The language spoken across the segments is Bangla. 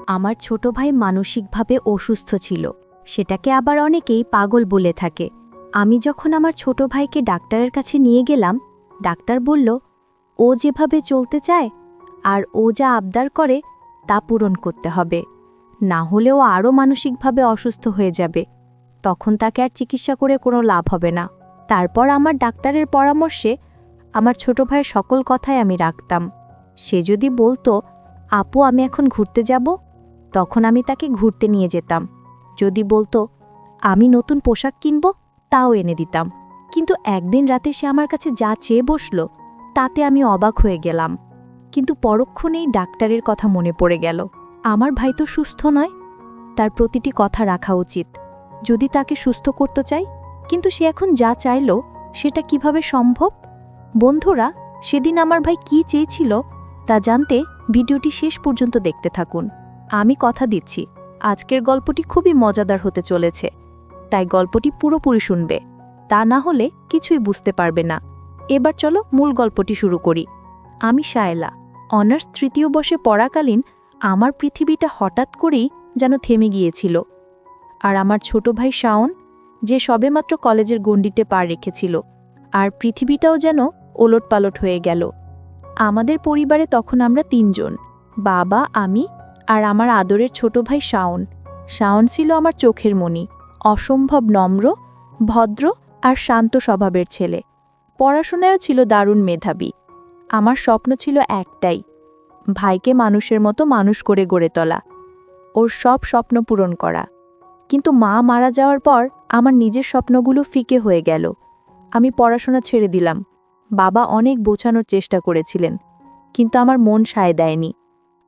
আমার ছোট ভাই মানসিকভাবে অসুস্থ ছিল, সেটাকে আবার অনেকেই পাগল বলে থাকে। আমি যখন আমার ছোট ভাইকে ডাক্তারের কাছে নিয়ে গেলাম, ডাক্তার বলল ও যেভাবে চলতে চায় আর ও যা আবদার করে তা পূরণ করতে হবে, না হলে ও আরও মানসিকভাবে অসুস্থ হয়ে যাবে। তখন তাকে আর চিকিৎসা করে কোনো লাভ হবে না। তারপর আমার ডাক্তারের পরামর্শে আমার ছোট ভাইয়ের সকল কথাই আমি রাখতাম। সে যদি বলতো আপু আমি এখন ঘুরতে যাব, তখন আমি তাকে ঘুরতে নিয়ে যেতাম। যদি বলতো আমি নতুন পোশাক কিনব, তাও এনে দিতাম। কিন্তু একদিন রাতে সে আমার কাছে যা চেয়ে বসল, তাতে আমি অবাক হয়ে গেলাম। কিন্তু পরক্ষণেই ডাক্তারের কথা মনে পড়ে গেল। আমার ভাই তো সুস্থ নয়, তার প্রতিটি কথা রাখা উচিত যদি তাকে সুস্থ করতে চাই। কিন্তু সে এখন যা চাইল সেটা কিভাবে সম্ভব? বন্ধুরা, সেদিন আমার ভাই কি চেয়েছিল তা জানতে ভিডিওটি শেষ পর্যন্ত দেখতে থাকুন। আমি কথা দিচ্ছি আজকের গল্পটি খুবই মজাদার হতে চলেছে, তাই গল্পটি পুরোপুরি শুনবে, তা না হলে কিছুই বুঝতে পারবে না। এবার চলো মূল গল্পটি শুরু করি। আমি শায়লা। অনার্স তৃতীয় বর্ষে পড়াকালীন আমার পৃথিবীটা হঠাৎ করেই যেন থেমে গিয়েছিল। আর আমার ছোট ভাই শাওন, যে সবেমাত্র কলেজের গণ্ডিতে পা রেখেছিল, আর পৃথিবীটাও যেন ওলটপালট হয়ে গেল। আমাদের পরিবারে তখন আমরা তিনজন, বাবা, আমি আর আমার আদরের ছোট ভাই শাওন। শাওন ছিল আমার চোখের মণি, অসম্ভব নম্র, ভদ্র আর শান্ত স্বভাবের ছেলে। পড়াশোনায়ও ছিল দারুণ মেধাবী। আমার স্বপ্ন ছিল একটাই, ভাইকে মানুষের মতো মানুষ করে গড়ে তোলা, ওর সব স্বপ্ন পূরণ করা। কিন্তু মা মারা যাওয়ার পর আমার নিজের স্বপ্নগুলো ফিকে হয়ে গেল। আমি পড়াশোনা ছেড়ে দিলাম। বাবা অনেক বোঝানোর চেষ্টা করেছিলেন, কিন্তু আমার মন সায় দেয়নি।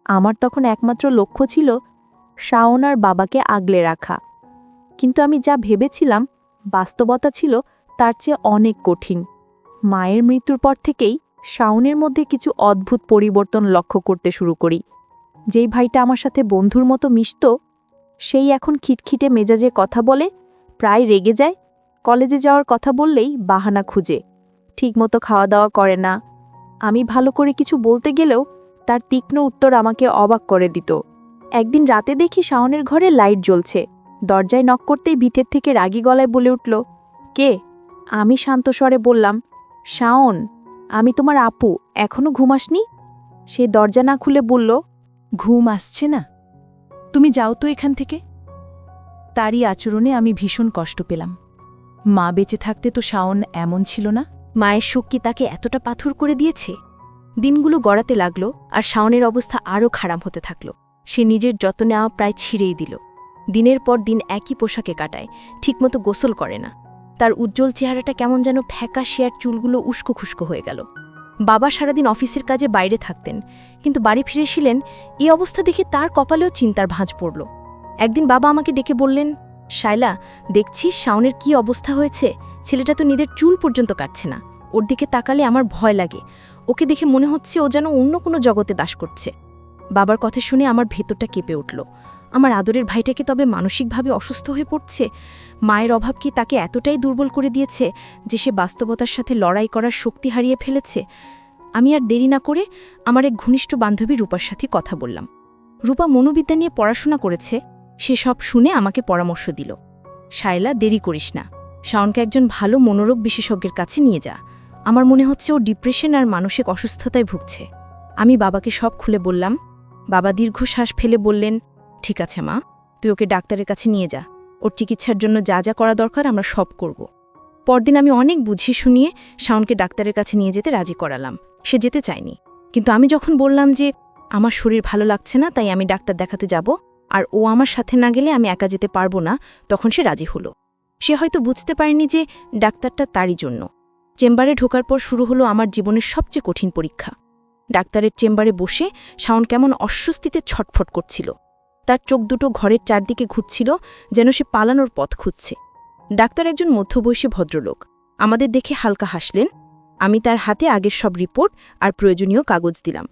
আমার তখন একমাত্র লক্ষ্য ছিল শাওন আর বাবাকে আগলে রাখা। কিন্তু আমি যা ভেবেছিলাম বাস্তবতা ছিল তার চেয়ে অনেক কঠিন। মায়ের মৃত্যুর পর থেকেই শাওনের মধ্যে কিছু অদ্ভুত পরিবর্তন লক্ষ্য করতে শুরু করি। যেই ভাইটা আমার সাথে বন্ধুর মতো মিশত, সেই এখন খিটখিটে মেজাজে কথা বলে, প্রায় রেগে যায়। কলেজে যাওয়ার কথা বললেই বাহানা খুঁজে, ঠিকমতো খাওয়া দাওয়া করে না। আমি ভালো করে কিছু বলতে গেলেও তার তীক্ষ্ণ উত্তর আমাকে অবাক করে দিত। একদিন রাতে দেখি শাওনের ঘরে লাইট জ্বলছে। দরজায় নক করতেই ভিতর থেকে রাগী গলায় বলে উঠল, কে? আমি শান্ত স্বরে বললাম, শাওন, আমি তোমার আপু, এখনো ঘুমাসনি? সে দরজা না খুলে বলল, ঘুম আসছে না, তুমি যাও তো এখান থেকে। তারই আচরণে আমি ভীষণ কষ্ট পেলাম। মা বেঁচে থাকতে তো শাওন এমন ছিল না। মায়ের শোক কি তাকে এতটা পাথর করে দিয়েছে? দিনগুলো গড়াতে লাগল, আর শাওনের অবস্থা আরও খারাপ হতে থাকল। সে নিজের যত্ন নেওয়া প্রায় ছিঁড়েই দিল। দিনের পর দিন একই পোশাকে কাটায়, ঠিকমতো গোসল করে না। তার উজ্জ্বল চেহারাটা কেমন যেন ফ্যাকাশে, আর চুলগুলো উস্কো খুস্কো হয়ে গেল। বাবা সারাদিন অফিসের কাজে বাইরে থাকতেন, কিন্তু বাড়ি ফিরেছিলেন। এই অবস্থা দেখে তার কপালেও চিন্তার ভাঁজ পড়ল। একদিন বাবা আমাকে ডেকে বললেন, শায়লা, দেখছিস শাওনের কি অবস্থা হয়েছে? ছেলেটা তো নিজের চুল পর্যন্ত কাটছে না। ওর দিকে তাকালে আমার ভয় লাগে। ওকে দেখে মনে হচ্ছে ও যেন অন্য কোনো জগতে দাস করছে। বাবার কথা শুনে আমার ভেতরটা কেঁপে উঠল। আমার আদরের ভাইটাকে তবে মানসিকভাবে অসুস্থ হয়ে পড়ছে? মায়ের অভাব কি তাকে এতটাই দুর্বল করে দিয়েছে যে সে বাস্তবতার সাথে লড়াই করার শক্তি হারিয়ে ফেলেছে? আমি আর দেরি না করে আমার এক ঘনিষ্ঠ বান্ধবী রূপার সাথে কথা বললাম। রূপা মনোবিদ্যা নিয়ে পড়াশোনা করেছে। সে সব শুনে আমাকে পরামর্শ দিল, শায়লা, দেরি করিস না, শাওনকে একজন ভালো মনোরোগ বিশেষজ্ঞের কাছে নিয়ে যা। আমার মনে হচ্ছে ও ডিপ্রেশন আর মানসিক অসুস্থতায় ভুগছে। আমি বাবাকে সব খুলে বললাম। বাবা দীর্ঘশ্বাস ফেলে বললেন, ঠিক আছে মা, তুই ওকে ডাক্তারের কাছে নিয়ে যা। ওর চিকিৎসার জন্য যা যা করা দরকার আমরা সব করব। পরদিন আমি অনেক বুঝিয়ে শুনিয়ে শাওনকে ডাক্তারের কাছে নিয়ে যেতে রাজি করালাম। সে যেতে চায়নি, কিন্তু আমি যখন বললাম যে আমার শরীর ভালো লাগছে না, তাই আমি ডাক্তার দেখাতে যাব, আর ও আমার সাথে না গেলে আমি একা যেতে পারবো না, তখন সে রাজি হলো। সে হয়তো বুঝতে পারেনি যে ডাক্তারটা তারই জন্য। চেম্বারে ঢোকার পর শুরু হলো আমার জীবনের সবচেয়ে কঠিন পরীক্ষা। ডাক্তারের চেম্বারে বসে শাওন কেমন অস্বস্তিতে ছটফট করছিল। তার চোখ দুটো ঘরের চারদিকে ঘুরছিল, যেন সে পালানোর পথ খুঁজছে। ডাক্তার একজন মধ্যবয়সী ভদ্রলোক। আমাদের দেখে হালকা হাসলেন। আমি তার হাতে আগের সব রিপোর্ট আর প্রয়োজনীয় কাগজ দিলাম।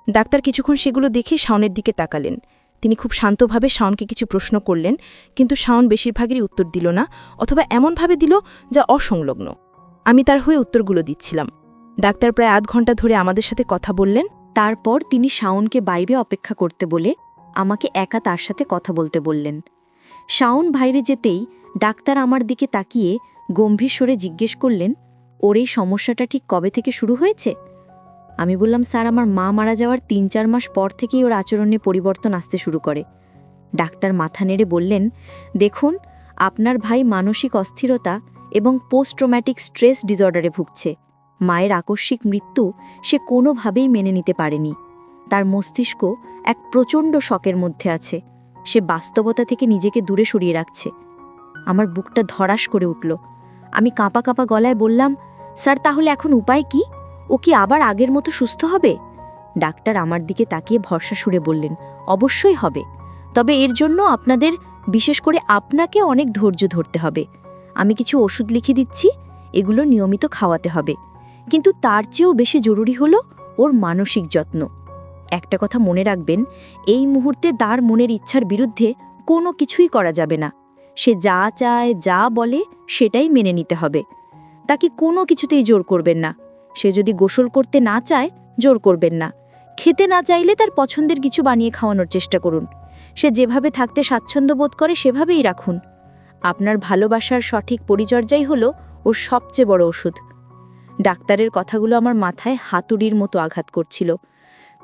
ডাক্তার কিছুক্ষণ সেগুলো দেখে শাওনের দিকে তাকালেন। তিনি খুব শান্তভাবে শাওনকে কিছু প্রশ্ন করলেন, কিন্তু শাওন বেশিরভাগেরই উত্তর দিল না, অথবা এমনভাবে দিল যা অসংলগ্ন। আমি তার হয়ে উত্তরগুলো দিচ্ছিলাম। ডাক্তার প্রায় আধ ঘন্টা ধরে আমাদের সাথে কথা বললেন। তারপর তিনি শাওনকে বাইরে অপেক্ষা করতে বলে আমাকে একা তার সাথে কথা বলতে বললেন। শাওন বাইরে যেতেই ডাক্তার আমার দিকে তাকিয়ে গম্ভীর স্বরে জিজ্ঞেস করলেন, ওর এই সমস্যাটা ঠিক কবে থেকে শুরু হয়েছে? আমি বললাম, স্যার, আমার মা মারা যাওয়ার ৩-৪ মাস পর থেকেই ওর আচরণে পরিবর্তন আসতে শুরু করে। ডাক্তার মাথা নেড়ে বললেন, দেখুন, আপনার ভাই মানসিক অস্থিরতা এবং পোস্ট ট্রমেটিক স্ট্রেস ডিসঅর্ডারে ভুগছে। মায়ের আকস্মিক মৃত্যু সে কোনোভাবেই মেনে নিতে পারেনি। তার মস্তিষ্ক এক প্রচণ্ড শকের মধ্যে আছে। সে বাস্তবতা থেকে নিজেকে দূরে সরিয়ে রাখছে। আমার বুকটা ধড়াস করে উঠল। আমি কাঁপা কাঁপা গলায় বললাম, স্যার, তাহলে এখন উপায় কি? ও কি আবার আগের মতো সুস্থ হবে? ডাক্তার আমার দিকে তাকিয়ে ভরসা সুরে বললেন, অবশ্যই হবে, তবে এর জন্য আপনাদের, বিশেষ করে আপনাকে, অনেক ধৈর্য ধরতে হবে। আমি কিছু ওষুধ লিখে দিচ্ছি, এগুলো নিয়মিত খাওয়াতে হবে। কিন্তু তার চেয়েও বেশি জরুরি হলো ওর মানসিক যত্ন। একটা কথা মনে রাখবেন, এই মুহূর্তে তার মনের ইচ্ছার বিরুদ্ধে কোনো কিছুই করা যাবে না। সে যা চায়, যা বলে, সেটাই মেনে নিতে হবে। তাকে কোনো কিছুতেই জোর করবেন না। সে যদি গোসল করতে না চায়, জোর করবেন না। খেতে না চাইলে তার পছন্দের কিছু বানিয়ে খাওয়ানোর চেষ্টা করুন। সে যেভাবে থাকতে স্বাচ্ছন্দ্য বোধ করে সেভাবেই রাখুন। আপনার ভালোবাসার সঠিক পরিচর্যাই হলো ওর সবচেয়ে বড় ওষুধ। ডাক্তারের কথাগুলো আমার মাথায় হাতুড়ির মতো আঘাত করছিল।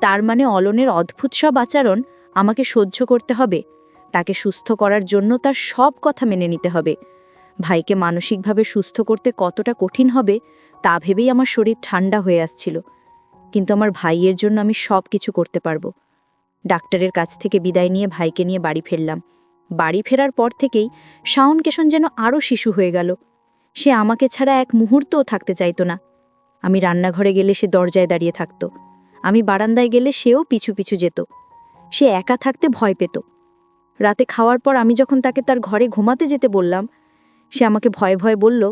তার মানে অলনের অদ্ভুত সব আচরণ আমাকে সহ্য করতে হবে। তাকে সুস্থ করার জন্য তার সব কথা মেনে নিতে হবে। ভাইকে মানসিকভাবে সুস্থ করতে কতটা কঠিন হবে তা ভেবেই আমার শরীর ঠান্ডা হয়ে আসছিল। কিন্তু আমার ভাইয়ের জন্য আমি সব কিছু করতে পারবো। ডাক্তারের কাছ থেকে বিদায় নিয়ে ভাইকে নিয়ে বাড়ি ফিরলাম। বাড়ি ফেরার পর থেকেই শাওন কেশন যেন আরও শিশু হয়ে গেল। সে আমাকে ছাড়া এক মুহূর্তও থাকতে চাইত না। আমি রান্নাঘরে গেলে সে দরজায় দাঁড়িয়ে থাকত। আমি বারান্দায় গেলে সেও পিছু পিছু যেত। সে একা থাকতে ভয় পেত। রাতে খাওয়ার পর আমি যখন তাকে তার ঘরে ঘুমাতে যেতে বললাম, সে আমাকে ভয়ে ভয়ে বলল,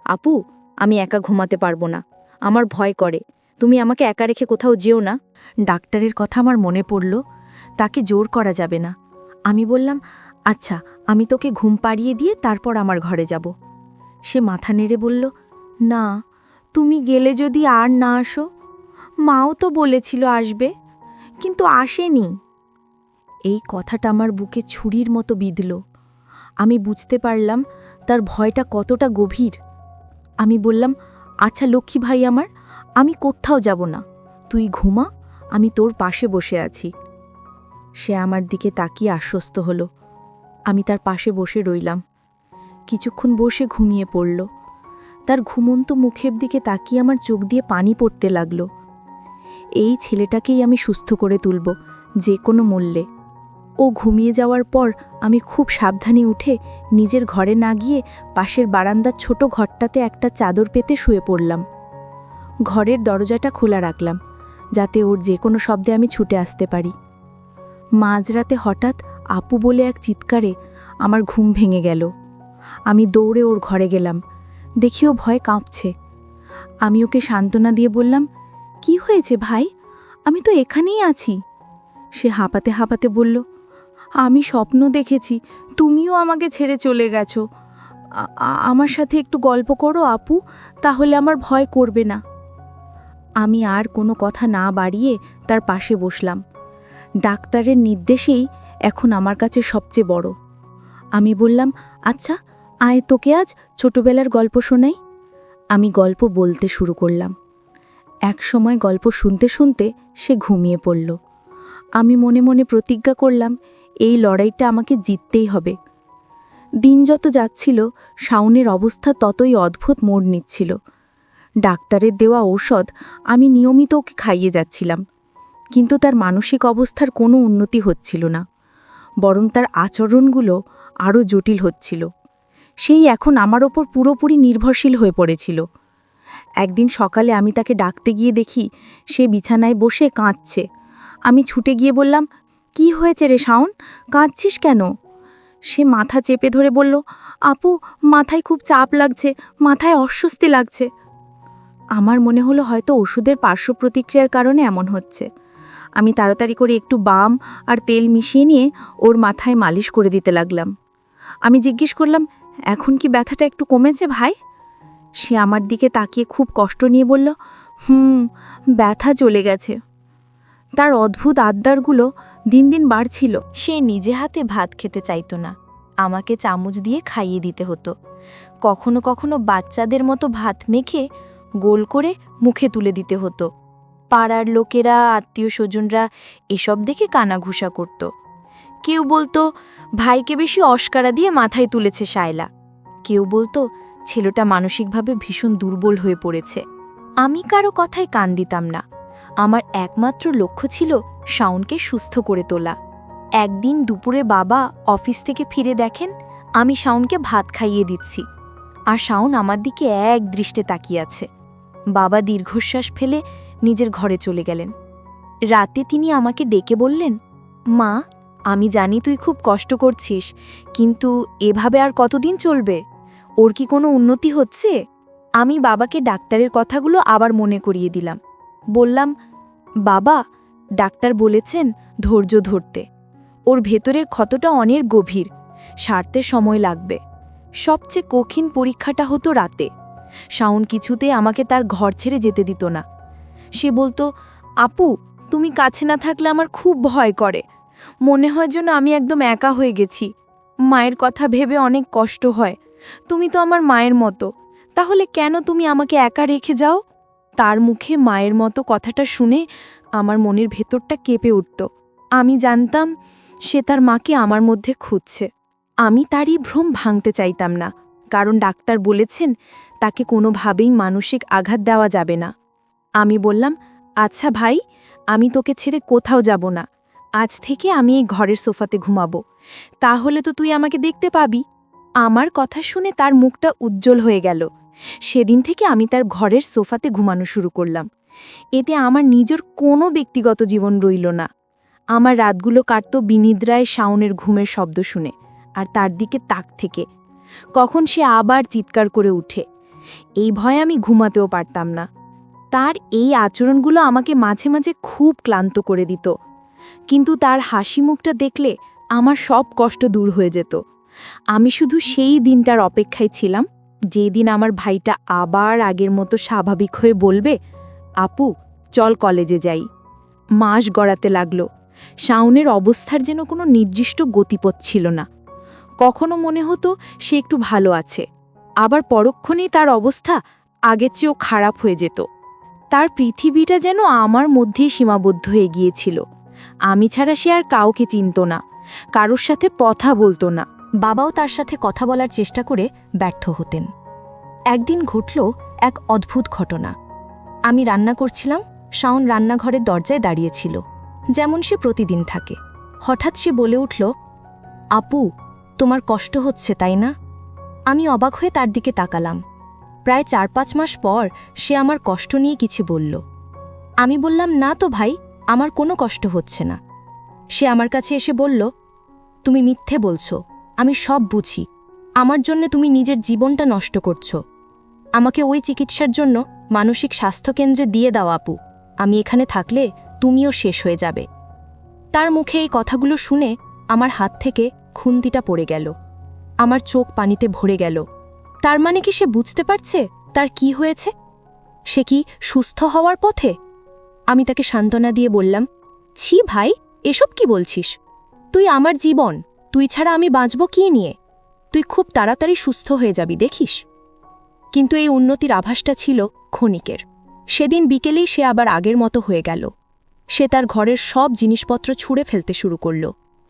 আপু, আমি একা ঘুমাতে পারবো না, আমার ভয় করে, তুমি আমাকে একা রেখে কোথাও যেও না। ডাক্তারের কথা আমার মনে পড়ল, তাকে জোর করা যাবে না। আমি বললাম, আচ্ছা, আমি তোকে ঘুম পাড়িয়ে দিয়ে তারপর আমার ঘরে যাব। সে মাথা নেড়ে বলল, না, তুমি গেলে যদি আর না আসো। মাও তো বলেছিল আসবে, কিন্তু আসেনি। এই কথাটা আমার বুকে ছুরির মতো বিঁধল। আমি বুঝতে পারলাম তার ভয়টা কতটা গভীর। আমি বললাম, আচ্ছা লক্ষ্মী ভাই আমার, আমি কোথাও যাব না, তুই ঘুমা, আমি তোর পাশে বসে আছি। সে আমার দিকে তাকিয়ে আশ্বস্ত হলো। আমি তার পাশে বসে রইলাম। কিছুক্ষণ বসে ঘুমিয়ে পড়ল। তার ঘুমন্ত মুখের দিকে তাকিয়ে আমার চোখ দিয়ে পানি পড়তে লাগল। এই ছেলেটাকেই আমি সুস্থ করে তুলব, যে কোনো মূল্যে। ও ঘুমিয়ে যাওয়ার পর আমি খুব সাবধানে উঠে নিজের ঘরে না গিয়ে পাশের বারান্দার ছোট ঘরটাতে একটা চাদর পেতে শুয়ে পড়লাম। ঘরের দরজাটা খোলা রাখলাম, যাতে ওর যে কোনো শব্দে আমি ছুটে আসতে পারি। মাঝরাতে হঠাৎ আপু বলে এক চিৎকারে আমার ঘুম ভেঙে গেল। আমি দৌড়ে ওর ঘরে গেলাম। দেখি ও ভয়ে কাঁপছে। আমি ওকে সান্ত্বনা দিয়ে বললাম, কি হয়েছে ভাই? আমি তো এখানেই আছি। সে হাঁপাতে হাঁপাতে বলল, আমি স্বপ্ন দেখেছি, তুমিও আমাকে ছেড়ে চলে গেছো। আমার সাথে একটু গল্প করো আপু, তাহলে আমার ভয় করবে না। আমি আর কোনো কথা না বাড়িয়ে তার পাশে বসলাম। ডাক্তারের নির্দেশেই এখন আমার কাছে সবচেয়ে বড়। আমি বললাম, আচ্ছা আয়, তোকে আজ ছোটবেলার গল্প শোনাই। আমি গল্প বলতে শুরু করলাম। এক সময় গল্প শুনতে শুনতে সে ঘুমিয়ে পড়ল। আমি মনে মনে প্রতিজ্ঞা করলাম, এই লড়াইটা আমাকে জিততেই হবে। দিন যত যাচ্ছিল, শাওনের অবস্থা ততই অদ্ভুত মোড় নিচ্ছিল। ডাক্তারের দেওয়া ঔষধ আমি নিয়মিত ওকে খাইয়ে যাচ্ছিলাম, কিন্তু তার মানসিক অবস্থার কোনো উন্নতি হচ্ছিল না, বরং তার আচরণগুলো আরও জটিল হচ্ছিল। সেই এখন আমার ওপর পুরোপুরি নির্ভরশীল হয়ে পড়েছিল। একদিন সকালে আমি তাকে ডাকতে গিয়ে দেখি সে বিছানায় বসে কাঁদছে। আমি ছুটে গিয়ে বললাম, কি হয়েছে রে শাওন, কাঁদছিস কেন? সে মাথা চেপে ধরে বলল, আপু, মাথায় খুব চাপ লাগছে, মাথায় অস্বস্তি লাগছে। আমার মনে হলো হয়তো ওষুধের পার্শ্ব প্রতিক্রিয়ার কারণে এমন হচ্ছে। আমি তাড়াতাড়ি করে একটু বাম আর তেল মিশিয়ে নিয়ে ওর মাথায় মালিশ করে দিতে লাগলাম। আমি জিজ্ঞেস করলাম, এখন কি ব্যথাটা একটু কমেছে ভাই? সে আমার দিকে তাকিয়ে খুব কষ্ট নিয়ে বলল, ব্যথা চলে গেছে। তার অদ্ভুত আবদারগুলো দিন দিন বাড়ছিল। সে নিজে হাতে ভাত খেতে চাইতো না, আমাকে চামচ দিয়ে খাইয়ে দিতে হতো। কখনো কখনো বাচ্চাদের মতো ভাত মেখে গোল করে মুখে তুলে দিতে হতো। পাড়ার লোকেরা, আত্মীয় স্বজনরা এসব দেখে কানাঘুষা করত। কেউ বলতো ভাইকে বেশি অস্কারা দিয়ে মাথায় তুলেছে শায়লা, কেউ বলতো ছেলেটা মানসিকভাবে ভীষণ দুর্বল হয়ে পড়েছে। আমি কারো কথায় কান দিতাম না। আমার একমাত্র লক্ষ্য ছিল শাওনকে সুস্থ করে তোলা। একদিন দুপুরে বাবা অফিস থেকে ফিরে দেখেন আমি শাওনকে ভাত খাইয়ে দিচ্ছি, আর শাওন আমার দিকে এক দৃষ্টে তাকিয়ে আছে। বাবা দীর্ঘশ্বাস ফেলে নিজের ঘরে চলে গেলেন। রাতে তিনি আমাকে ডেকে বললেন, মা, আমি জানি তুই খুব কষ্ট করছিস, কিন্তু এভাবে আর কতদিন চলবে? ওর কি কোনো উন্নতি হচ্ছে? আমি বাবাকে ডাক্তারের কথাগুলো আবার মনে করিয়ে দিলাম। বললাম, বাবা, ডাক্তার বলেছেন ধৈর্য ধরতে। ওর ভেতরের ক্ষতটা অনেক গভীর, সারতে সময় লাগবে। সবচেয়ে কঠিন পরীক্ষাটা হতো রাতে। শাওন কিছুতে আমাকে তার ঘর ছেড়ে যেতে দিত না। সে বলতো, আপু, তুমি কাছে না থাকলে আমার খুব ভয় করে। মনে হয় যেন আমি একদম একা হয়ে গেছি। মায়ের কথা ভেবে অনেক কষ্ট হয়। তুমি তো আমার মায়ের মতো, তাহলে কেন তুমি আমাকে একা রেখে যাও? তার মুখে মায়ের মতো কথাটা শুনে আমার মনের ভেতরটা কেঁপে উঠত। আমি জানতাম সে তার মাকে আমার মধ্যে খুঁজছে। আমি তারই ভ্রম ভাঙতে চাইতাম না, কারণ ডাক্তার বলেছেন তাকে কোনোভাবেই মানসিক আঘাত দেওয়া যাবে না। আমি বললাম, আচ্ছা ভাই, আমি তোকে ছেড়ে কোথাও যাব না। আজ থেকে আমি এই ঘরের সোফাতে ঘুমাবো, তাহলে তো তুই আমাকে দেখতে পাবি। আমার কথা শুনে তার মুখটা উজ্জ্বল হয়ে গেল। সেদিন থেকে আমি তার ঘরের সোফাতে ঘুমানো শুরু করলাম। এতে আমার নিজের কোনো ব্যক্তিগত জীবন রইল না। আমার রাতগুলো কাটত বিনিদ্রায় শাওনের ঘুমের শব্দ শুনে, আর তার দিকে তাক থেকে। কখন সে আবার চিৎকার করে উঠে, এই ভয়ে আমি ঘুমাতেও পারতাম না। তার এই আচরণগুলো আমাকে মাঝে মাঝে খুব ক্লান্ত করে দিত, কিন্তু তার হাসি মুখটা দেখলে আমার সব কষ্ট দূর হয়ে যেত। আমি শুধু সেই দিনটার অপেক্ষায় ছিলাম, যেই দিন আমার ভাইটা আবার আগের মতো স্বাভাবিক হয়ে বলবে, আপু, চল কলেজে যাই। মাস গড়াতে লাগলো। শাওনের অবস্থার যেন কোনো নির্দিষ্ট গতিপথ ছিল না। কখনো মনে হতো সে একটু ভালো আছে, আবার পরক্ষণেই তার অবস্থা আগের চেয়েও খারাপ হয়ে যেত। তার পৃথিবীটা যেন আমার মধ্যেই সীমাবদ্ধ হয়ে গিয়েছিল। আমি ছাড়া সে আর কাউকে চিনত না, কারোর সাথে কথা বলতো না। বাবাও তার সাথে কথা বলার চেষ্টা করে ব্যর্থ হতেন। একদিন ঘটল এক অদ্ভুত ঘটনা। আমি রান্না করছিলাম, শাওন রান্নাঘরের দরজায় দাঁড়িয়েছিল, যেমন সে প্রতিদিন থাকে। হঠাৎ সে বলে উঠল, আপু, তোমার কষ্ট হচ্ছে তাই না? আমি অবাক হয়ে তার দিকে তাকালাম। প্রায় ৪-৫ মাস পর সে আমার কষ্ট নিয়ে কিছু বলল। আমি বললাম, না তো ভাই, আমার কোনো কষ্ট হচ্ছে না। সে আমার কাছে এসে বলল, তুমি মিথ্যে বলছো, আমি সব বুঝি। আমার জন্য তুমি নিজের জীবনটা নষ্ট করছো। আমাকে ওই চিকিৎসার জন্য মানসিক স্বাস্থ্যকেন্দ্রে দিয়ে দাও আপু, আমি এখানে থাকলে তুমিও শেষ হয়ে যাবে। তার মুখে এই কথাগুলো শুনে আমার হাত থেকে খুন্তিটা পড়ে গেল। আমার চোখ পানিতে ভরে গেল। তার মানে কি সে বুঝতে পারছে তার কি হয়েছে? সে কি সুস্থ হওয়ার পথে? আমি তাকে সান্ত্বনা দিয়ে বললাম, ছি ভাই, এসব কি বলছিস? তুই আমার জীবন, তুই ছাড়া আমি বাঁচব কি নিয়ে? তুই খুব তাড়াতাড়ি সুস্থ হয়ে যাবি দেখিস। কিন্তু এই উন্নতির আভাসটা ছিল ক্ষণিকের। সেদিন বিকেলেই সে আবার আগের মতো হয়ে গেল। সে তার ঘরের সব জিনিসপত্র ছুঁড়ে ফেলতে শুরু করল।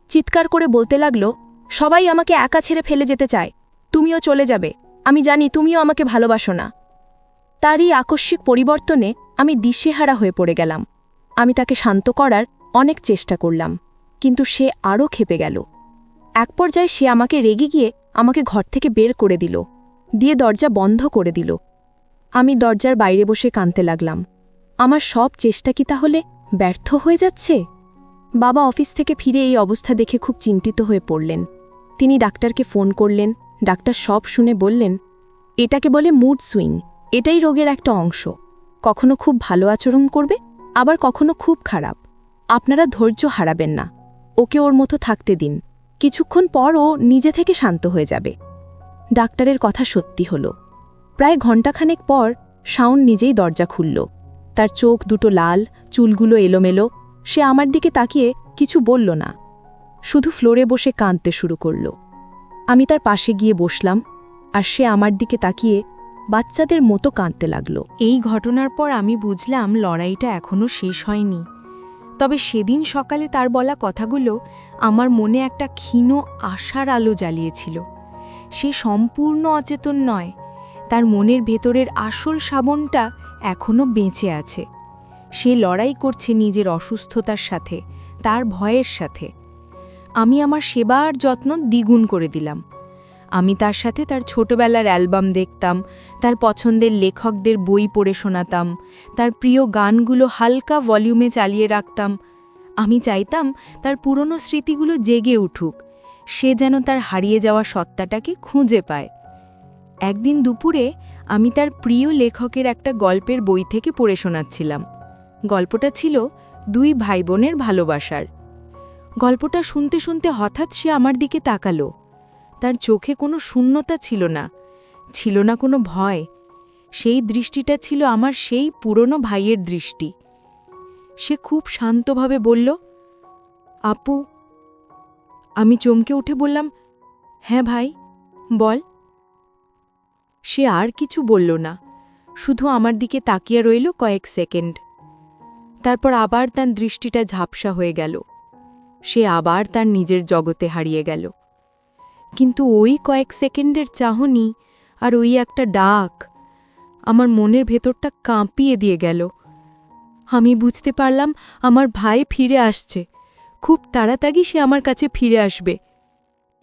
চিৎকার করে বলতে লাগল, সবাই আমাকে একা ছেড়ে ফেলে যেতে চায়, তুমিও চলে যাবে, আমি জানি তুমিও আমাকে ভালোবাসো না। তার এই আকস্মিক পরিবর্তনে আমি দিশেহারা হয়ে পড়ে গেলাম। আমি তাকে শান্ত করার অনেক চেষ্টা করলাম, কিন্তু সে আরও ক্ষেপে গেল। এক পর্যায়ে সে আমাকে রেগে গিয়ে আমাকে ঘর থেকে বের করে দিল, দিয়ে দরজা বন্ধ করে দিল। আমি দরজার বাইরে বসে কাঁদতে লাগলাম। আমার সব চেষ্টা কি তাহলে ব্যর্থ হয়ে যাচ্ছে? বাবা অফিস থেকে ফিরে এই অবস্থা দেখে খুব চিন্তিত হয়ে পড়লেন। তিনি ডাক্তারকে ফোন করলেন। ডাক্তার সব শুনে বললেন, এটাকে বলে মুড সুইং, এটাই রোগের একটা অংশ। কখনো খুব ভালো আচরণ করবে, আবার কখনো খুব খারাপ। আপনারা ধৈর্য হারাবেন না, ওকে ওর মতো থাকতে দিন, কিছুক্ষণ পর ও নিজে থেকে শান্ত হয়ে যাবে। ডাক্তারের কথা সত্যি হলো। প্রায় ঘণ্টাখানেক পর শাওন নিজেই দরজা খুলল। তার চোখ দুটো লাল, চুলগুলো এলোমেলো। সে আমার দিকে তাকিয়ে কিছু বলল না, শুধু ফ্লোরে বসে কাঁদতে শুরু করল। আমি তার পাশে গিয়ে বসলাম, আর সে আমার দিকে তাকিয়ে বাচ্চাদের মতো কাঁদতে লাগল। এই ঘটনার পর আমি বুঝলাম লড়াইটা এখনও শেষ হয়নি। তবে সেদিন সকালে তার বলা কথাগুলো আমার মনে একটা ক্ষীণ আশার আলো জ্বালিয়েছিল। সে সম্পূর্ণ অচেতন নয়, তার মনের ভেতরের আসল শ্রাবণটা এখনও বেঁচে আছে। সে লড়াই করছে নিজের অসুস্থতার সাথে, তার ভয়ের সাথে। আমি আমার সেবা আর যত্ন দ্বিগুণ করে দিলাম। আমি তার সাথে তার ছোটবেলার অ্যালবাম দেখতাম, তার পছন্দের লেখকদের বই পড়ে শোনাতাম, তার প্রিয় গানগুলো হালকা ভলিউমে চালিয়ে রাখতাম। আমি চাইতাম তার পুরনো স্মৃতিগুলো জেগে উঠুক, সে যেন তার হারিয়ে যাওয়া সত্তাটাকে খুঁজে পায়। একদিন দুপুরে আমি তার প্রিয় লেখকের একটা গল্পের বই থেকে পড়ে শোনাচ্ছিলাম। গল্পটা ছিল দুই ভাই বোনের ভালোবাসার। গল্পটা শুনতে শুনতে হঠাৎ সে আমার দিকে তাকালো। তার চোখে কোনো শূন্যতা ছিল না কোনো ভয়। সেই দৃষ্টিটা ছিল আমার সেই পুরনো ভাইয়ের দৃষ্টি। সে খুব শান্তভাবে বলল, আপু। আমি চমকে উঠে বললাম, হ্যাঁ ভাই, বল। সে আর কিছু বলল না, শুধু আমার দিকে তাকিয়ে রইল কয়েক সেকেন্ড। তারপর আবার তার দৃষ্টিটা ঝাপসা হয়ে গেল। সে আবার তার নিজের জগতে হারিয়ে গেল। কিন্তু ওই কয়েক সেকেন্ডের চাহনি আর ওই একটা ডাক আমার মনের ভেতরটা কাঁপিয়ে দিয়ে গেল। আমি বুঝতে পারলাম আমার ভাই ফিরে আসছে, খুব তাড়াতাড়ি সে আমার কাছে ফিরে আসবে।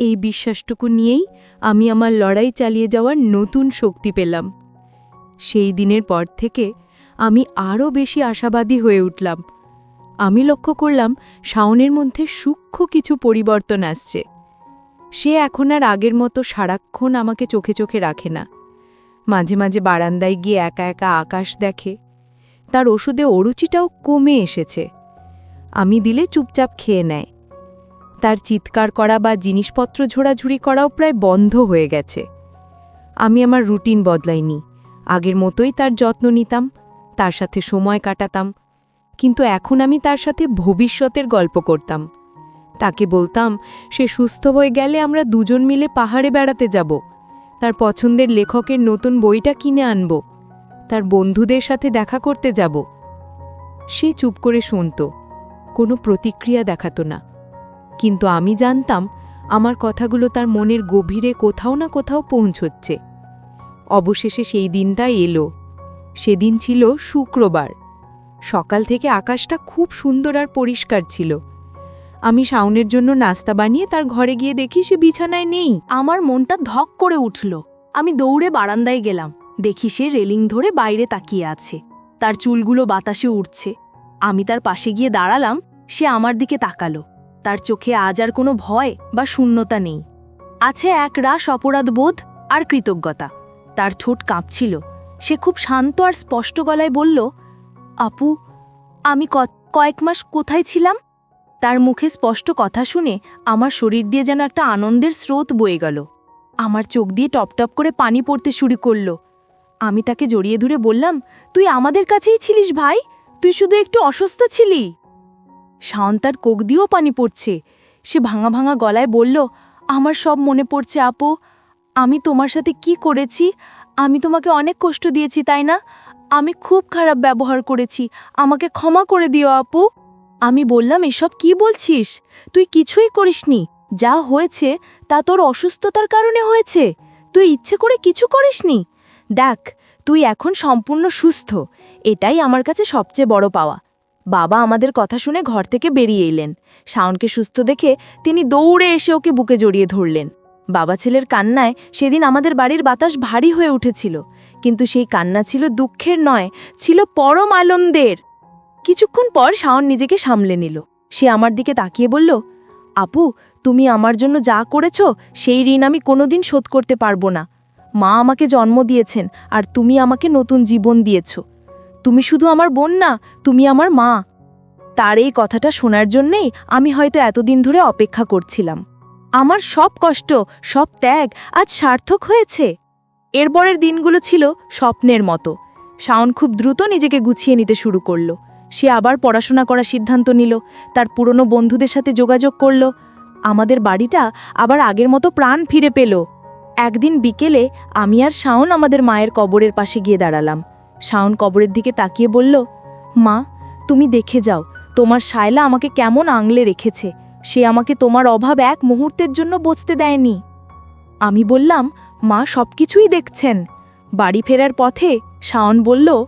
এই বিশ্বাসটুকু নিয়েই আমি আমার লড়াই চালিয়ে যাওয়ার নতুন শক্তি পেলাম। সেই দিনের পর থেকে আমি আরও বেশি আশাবাদী হয়ে উঠলাম। আমি লক্ষ্য করলাম শাওনের মধ্যে সূক্ষ্ম কিছু পরিবর্তন আসছে। সে এখন আর আগের মতো সারাক্ষণ আমাকে চোখে চোখে রাখে না। মাঝে মাঝে বারান্দায় গিয়ে একা একা আকাশ দেখে। তার ওষুধে অরুচিটাও কমে এসেছে। আমি দিলে চুপচাপ খেয়ে নেয়। তার চিৎকার করা বা জিনিসপত্র ঝোড়াঝুড়ি করাও প্রায় বন্ধ হয়ে গেছে। আমি আমার রুটিন বদলাইনি, আগের মতোই তার যত্ন নিতাম, তার সাথে সময় কাটাতাম। কিন্তু এখন আমি তার সাথে ভবিষ্যতের গল্প করতাম। তাকে বলতাম সে সুস্থ হয়ে গেলে আমরা দুজন মিলে পাহাড়ে বেড়াতে যাব, তার পছন্দের লেখকের নতুন বইটা কিনে আনব, তার বন্ধুদের সাথে দেখা করতে যাব। সে চুপ করে শুনত, কোনো প্রতিক্রিয়া দেখাতো না। কিন্তু আমি জানতাম আমার কথাগুলো তার মনের গভীরে কোথাও না কোথাও পৌঁছচ্ছে। অবশেষে সেই দিনটা এলো। সেদিন ছিল শুক্রবার। সকাল থেকে আকাশটা খুব সুন্দর আর পরিষ্কার ছিল। আমি শাওনের জন্য নাস্তা বানিয়ে তার ঘরে গিয়ে দেখি সে বিছানায় নেই। আমার মনটা ধক করে উঠল। আমি দৌড়ে বারান্দায় গেলাম, দেখি সে রেলিং ধরে বাইরে তাকিয়ে আছে, তার চুলগুলো বাতাসে উড়ছে। আমি তার পাশে গিয়ে দাঁড়ালাম, সে আমার দিকে তাকালো। তার চোখে আজ আর কোনো ভয় বা শূন্যতা নেই, আছে এক রাশ অপরাধবোধ আর কৃতজ্ঞতা। তার ঠোঁট কাঁপছিল। সে খুব শান্ত আর স্পষ্ট গলায় বলল, আপু, আমি কয়েক মাস কোথায় ছিলাম? তার মুখে স্পষ্ট কথা শুনে আমার শরীর দিয়ে যেন একটা আনন্দের স্রোত বয়ে গেল। আমার চোখ দিয়ে টপটপ করে পানি পড়তে শুরু করল। আমি তাকে জড়িয়ে ধরে বললাম, তুই আমাদের কাছেই ছিলিস ভাই, তুই শুধু একটু অসুস্থ ছিলি। শাওন তার কোক দিয়েও পানি পড়ছে। সে ভাঙা ভাঙা গলায় বলল, আমার সব মনে পড়ছে আপু। আমি তোমার সাথে কি করেছি? আমি তোমাকে অনেক কষ্ট দিয়েছি, তাই না? আমি খুব খারাপ ব্যবহার করেছি, আমাকে ক্ষমা করে দিও আপু। আমি বললাম, এসব কি বলছিস? তুই কিছুই করিসনি। যা হয়েছে তা তোর অসুস্থতার কারণে হয়েছে, তুই ইচ্ছে করে কিছু করিসনি। দেখ, তুই এখন সম্পূর্ণ সুস্থ, এটাই আমার কাছে সবচেয়ে বড় পাওয়া। বাবা আমাদের কথা শুনে ঘর থেকে বেরিয়ে এলেন। শাওনকে সুস্থ দেখে তিনি দৌড়ে এসে ওকে বুকে জড়িয়ে ধরলেন। বাবা ছেলের কান্নায় সেদিন আমাদের বাড়ির বাতাস ভারী হয়ে উঠেছিল, কিন্তু সেই কান্না ছিল দুঃখের নয়, ছিল পরম আনন্দের। কিছুক্ষণ পর শাওন নিজেকে সামলে নিল। সে আমার দিকে তাকিয়ে বলল, আপু, তুমি আমার জন্য যা করেছ সেই ঋণ আমি কোনোদিন শোধ করতে পারবো না। মা আমাকে জন্ম দিয়েছেন, আর তুমি আমাকে নতুন জীবন দিয়েছ। তুমি শুধু আমার বোন না, তুমি আমার মা। তার এই কথাটা শোনার জন্যেই আমি হয়তো এতদিন ধরে অপেক্ষা করছিলাম। আমার সব কষ্ট, সব ত্যাগ আজ সার্থক হয়েছে। এরপরের দিনগুলো ছিল স্বপ্নের মতো। শাওন খুব দ্রুত নিজেকে গুছিয়ে নিতে শুরু করল। সে আবার পড়াশোনা করার সিদ্ধান্ত নিল, তার পুরনো বন্ধুদের সাথে যোগাযোগ করল। আমাদের বাড়িটা আবার আগের মতো প্রাণ ফিরে পেল। একদিন বিকেলে আমি আর শাওন আমাদের মায়ের কবরের পাশে গিয়ে দাঁড়ালাম। শাওন কবরের দিকে তাকিয়ে বলল, মা, তুমি দেখে যাও তোমার শায়লা আমাকে কেমন আংলে রেখেছে। সে আমাকে তোমার অভাব এক মুহূর্তের জন্য বুঝতে দেয়নি। আমি বললাম, মা সবকিছুই দেখছেন। বাড়ি ফেরার পথে শাওন বলল,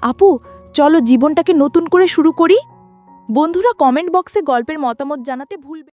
আপু, চলো জীবনটাকে নতুন করে শুরু করি। বন্ধুরা, কমেন্ট বক্সে গল্পের মতামত জানাতে ভুলবে।